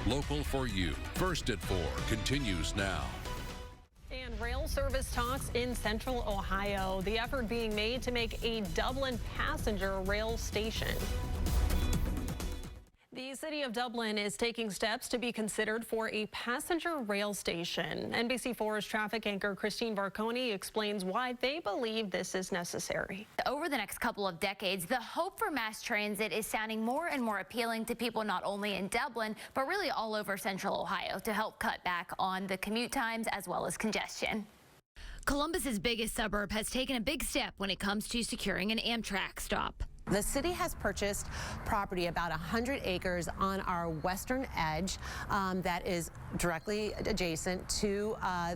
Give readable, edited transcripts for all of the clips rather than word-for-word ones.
Local for you. First at 4 continues now. And rail service talks in Central Ohio. The effort being made to make a Dublin passenger rail station. The city of Dublin is taking steps to be considered for a passenger rail station. NBC4's traffic anchor Christine Varconi explains why they believe this is necessary. Over the next couple of decades, the hope for mass transit is sounding more and more appealing to people not only in Dublin, but really all over Central Ohio to help cut back on the commute times as well as congestion. Columbus's biggest suburb has taken a big step when it comes to securing an Amtrak stop. The city has purchased property about 100 acres on our western edge that is directly adjacent to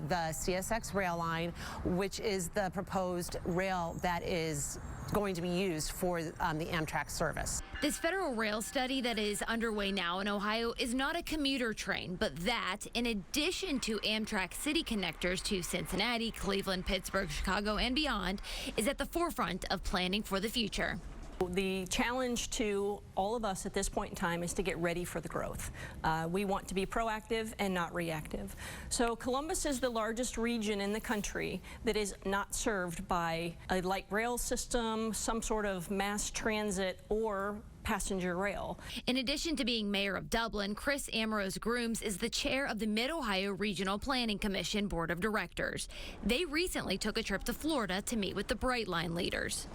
the CSX rail line, which is the proposed rail that is going to be used for the Amtrak service. This federal rail study that is underway now in Ohio is not a commuter train, but that, in addition to Amtrak city connectors to Cincinnati, Cleveland, Pittsburgh, Chicago, and beyond, is at the forefront of planning for the future. The challenge to all of us at this point in time is to get ready for the growth. We want to be proactive and not reactive. So Columbus is the largest region in the country that is not served by a light rail system, some sort of mass transit, or passenger rail. In addition to being mayor of Dublin, Amorose Groomes is the chair of the Mid-Ohio Regional Planning Commission Board of Directors. They recently took a trip to Florida to meet with the Brightline leaders.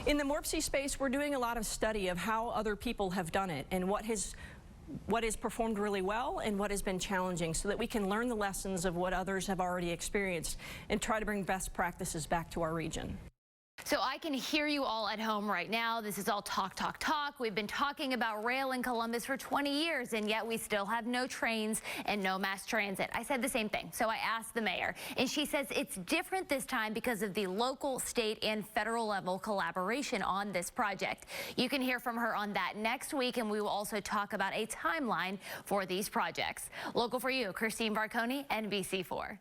In the MORPC space, we're doing a lot of study of how other people have done it and what has performed really well and what has been challenging, so that we can learn the lessons of what others have already experienced and try to bring best practices back to our region. So I can hear you all at home right now. This is all talk, talk, talk. We've been talking about rail in Columbus for 20 years, and yet we still have no trains and no mass transit. I said the same thing, so I asked the mayor, and she says it's different this time because of the local, state, and federal level collaboration on this project. You can hear from her on that next week, and we will also talk about a timeline for these projects. Local for you, Christine Varconi, NBC4.